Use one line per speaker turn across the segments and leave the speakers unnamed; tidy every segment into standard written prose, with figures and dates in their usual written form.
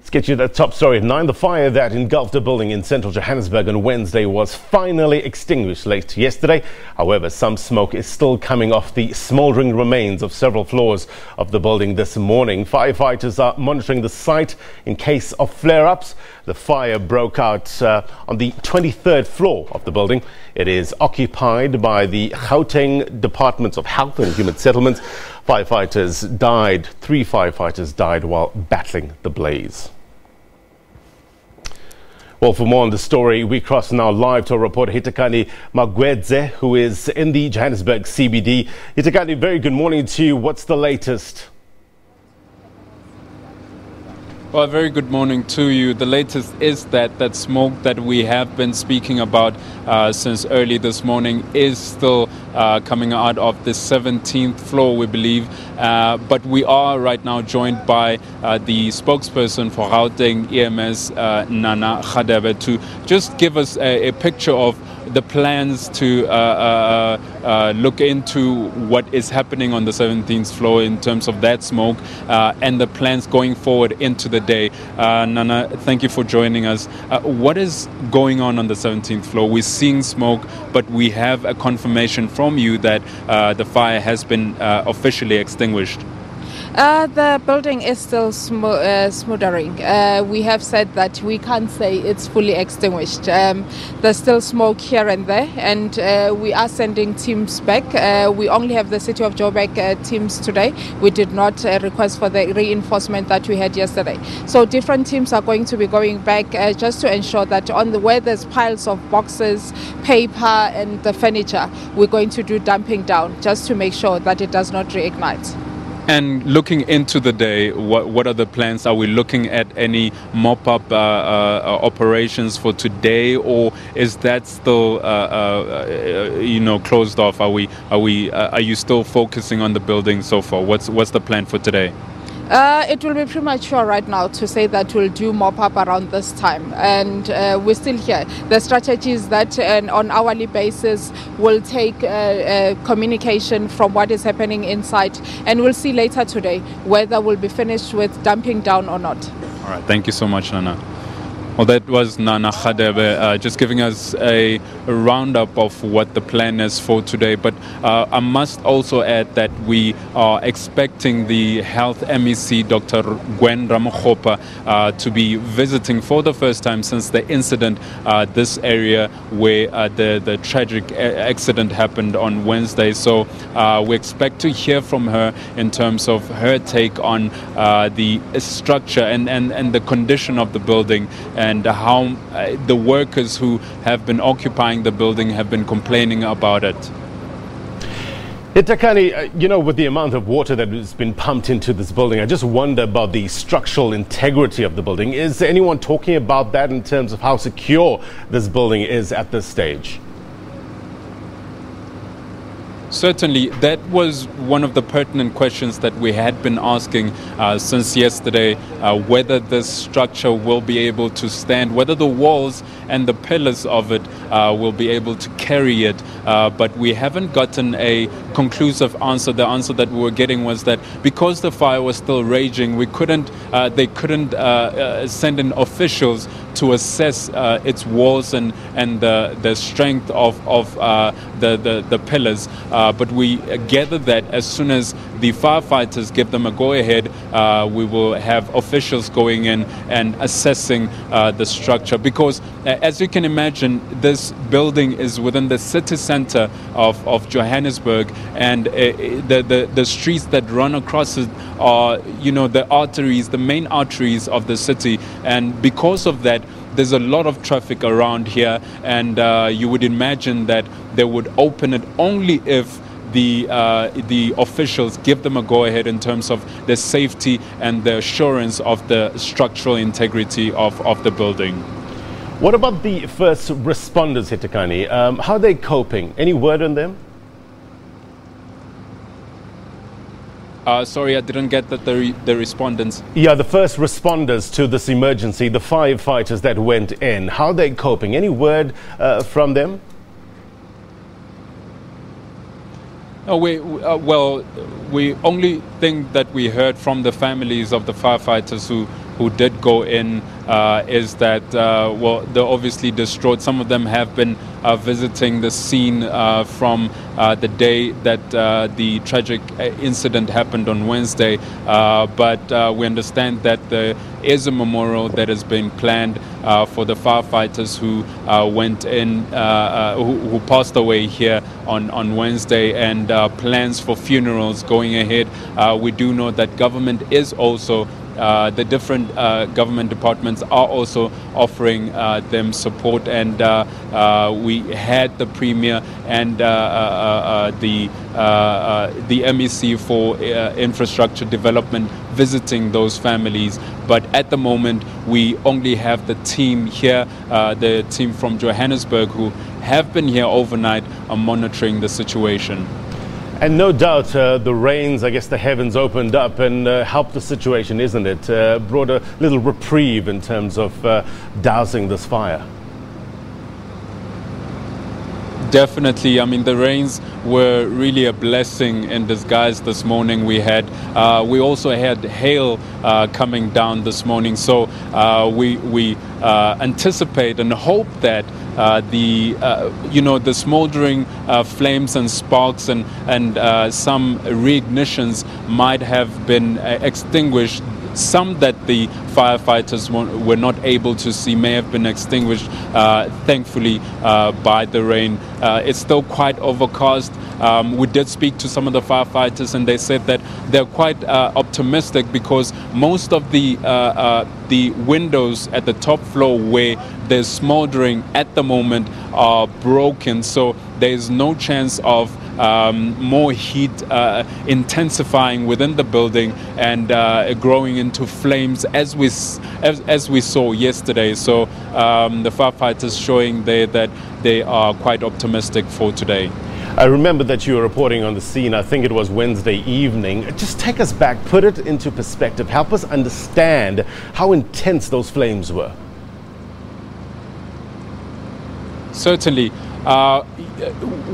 Let's get you the top story at 9. The fire that engulfed a building in central Johannesburg on Wednesday was finally extinguished late yesterday. However, some smoke is still coming off the smouldering remains of several floors of the building this morning. Firefighters are monitoring the site in case of flare-ups. The fire broke out on the 23rd floor of the building. It is occupied by the Gauteng Department of Health and Human Settlements. 3 firefighters died while battling the blaze. Well, for more on the story, we cross now live to our reporter Hitakani Magwedze, who is in the Johannesburg CBD. Hitakani, very good morning to you. What's the latest?
Well, a very good morning to you. The latest is that smoke that we have been speaking about since early this morning is still coming out of the 17th floor, we believe. But we are right now joined by the spokesperson for Gauteng EMS, Nana Khadebe, to just give us a picture of the plans to look into what is happening on the 17th floor in terms of that smoke and the plans going forward into the day. Nana, thank you for joining us. What is going on the 17th floor? We're seeing smoke, but we have a confirmation from you that the fire has been officially extinguished.
The building is still smoldering. We have said that we can't say it's fully extinguished. There's still smoke here and there, and we are sending teams back. We only have the City of Joburg teams today. We did not request for the reinforcement that we had yesterday. So different teams are going to be going back just to ensure that where there's piles of boxes, paper and the furniture, we're going to do dumping down just to make sure that it does not reignite.
And looking into the day, what are the plans? Are we looking at any mop-up operations for today, or is that still closed off? Are you still focusing on the building so far? What's the plan for today?
It will be premature right now to say that we'll do mop-up around this time, and we're still here. The strategy is that on hourly basis we'll take communication from what is happening inside, and we'll see later today whether we'll be finished with dumping down or not.
All right, thank you so much, Nana. Well, that was Nana Khadebe just giving us a roundup of what the plan is for today. But I must also add that we are expecting the health MEC, Dr. Gwen Ramokgopa, to be visiting for the first time since the incident, this area where the tragic accident happened on Wednesday. So we expect to hear from her in terms of her take on the structure and the condition of the building, and how the workers who have been occupying the building have been complaining about it.
Hitakani, with the amount of water that has been pumped into this building, I just wonder about the structural integrity of the building. Is anyone talking about that in terms of how secure this building is at this stage?
Certainly, that was one of the pertinent questions that we had been asking since yesterday, whether this structure will be able to stand, whether the walls and the pillars of it will be able to carry it. But we haven't gotten a conclusive answer. The answer that we were getting was that because the fire was still raging, they couldn't send in officials to assess its walls and the strength of the pillars. But we gather that as soon as the firefighters give them a go-ahead, we will have officials going in and assessing the structure. Because as you can imagine, this building is within the city center of Johannesburg, and the streets that run across it are, the arteries, the main arteries of the city. And because of that, there's a lot of traffic around here, and you would imagine that they would open it only if the officials give them a go-ahead in terms of the safety and the assurance of the structural integrity of the building.
What about the first responders, Hitakani? How are they coping? Any word on them?
Sorry, I didn't get that the respondents.
Yeah, the first responders to this emergency, the firefighters that went in, how are they coping? Any word from them?
Well, we only thing that we heard from the families of the firefighters who who did go in is that, well, they're obviously distraught. Some of them have been visiting the scene from the day that the tragic incident happened on Wednesday. But we understand that there is a memorial that has been planned for the firefighters who went in, who passed away here on Wednesday, and plans for funerals going ahead. We do know that government is also the different government departments are also offering them support, and we had the Premier and the MEC for infrastructure development visiting those families. But at the moment, we only have the team here, the team from Johannesburg, who have been here overnight monitoring the situation.
And no doubt the rains, I guess the heavens opened up and helped the situation, isn't it? Brought a little reprieve in terms of dousing this fire.
Definitely. I mean, the rains were really a blessing in disguise this morning. We also had hail coming down this morning. So we anticipate and hope that the smoldering flames and sparks and some reignitions might have been extinguished. Some that the firefighters were not able to see may have been extinguished, thankfully, by the rain. It's still quite overcast. We did speak to some of the firefighters, and they said that they're quite optimistic because most of the windows at the top floor where there's smoldering at the moment are broken. So there's no chance of more heat intensifying within the building and growing into flames as we saw yesterday. So the firefighters showing there that they are quite optimistic for today.
I remember that you were reporting on the scene, I think it was Wednesday evening. Just take us back, put it into perspective, help us understand how intense those flames were.
Certainly.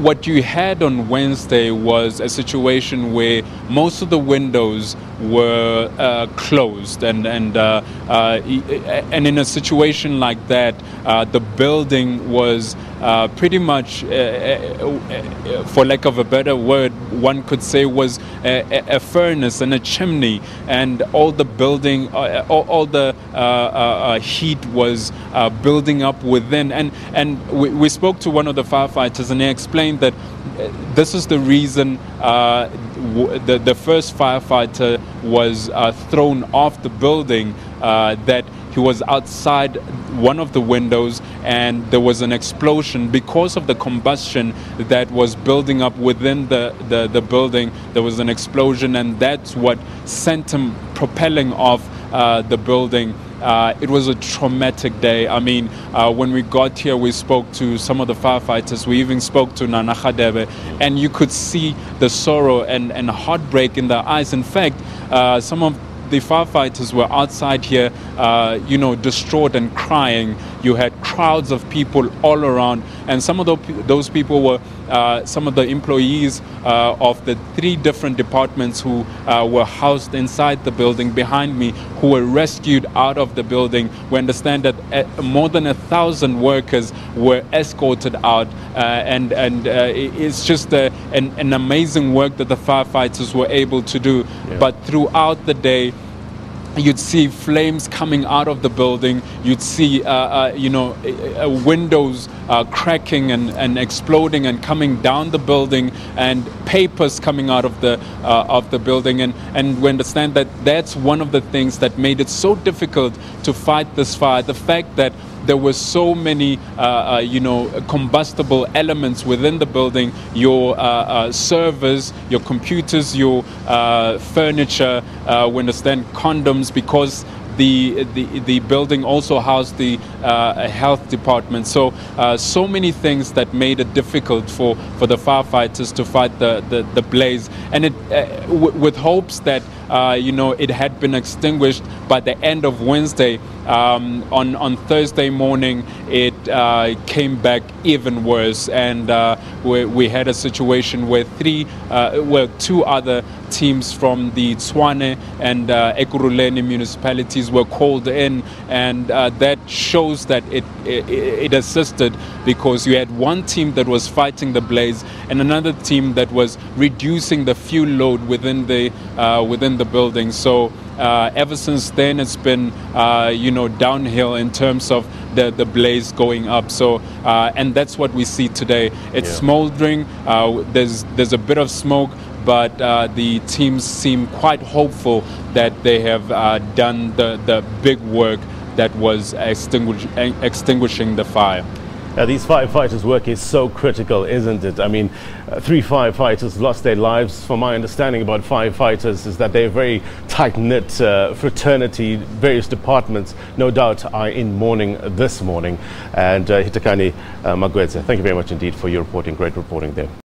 What you had on Wednesday was a situation where most of the windows were closed, and in a situation like that, the building was pretty much, for lack of a better word, one could say was a furnace and a chimney, and all the building, all the heat was building up within. And we spoke to one of the firefighters, and he explained that this is the reason the first firefighter was thrown off the building, that he was outside one of the windows and there was an explosion because of the combustion that was building up within the building. There was an explosion, and that's what sent him propelling off the building. It was a traumatic day. I mean, when we got here, we spoke to some of the firefighters. We even spoke to Nana Khadebe, and you could see the sorrow and heartbreak in their eyes. In fact, some of the firefighters were outside here, distraught and crying. You had crowds of people all around, and some of those people were some of the employees of the 3 different departments who were housed inside the building behind me, who were rescued out of the building. We understand that more than 1,000 workers were escorted out, and it's just an amazing work that the firefighters were able to do. Yeah. But throughout the day, you'd see flames coming out of the building. You'd see, windows cracking and exploding and coming down the building, and papers coming out of the building. And we understand that that's one of the things that made it so difficult to fight this fire. The fact that there were so many, combustible elements within the building. Your servers, your computers, your furniture. We understand condoms, because the building also housed the health department. So many things that made it difficult for the firefighters to fight the blaze, and with hopes that it had been extinguished by the end of Wednesday. On Thursday morning, it came back even worse, and we had a situation where two other teams from the Tshwane and Ekurhuleni municipalities were called in, and that shows that it assisted, because you had one team that was fighting the blaze and another team that was reducing the fuel load within the building. So ever since then, it's been downhill in terms of the blaze going up. So and that's what we see today. It's smoldering. There's a bit of smoke, but the teams seem quite hopeful that they have done the big work that was extinguishing the fire.
These firefighters' work is so critical, isn't it? I mean, 3 firefighters lost their lives. From my understanding about firefighters is that they're a very tight-knit fraternity. Various departments, no doubt, are in mourning this morning. And Hitakani Magwedze, thank you very much indeed for your reporting. Great reporting there.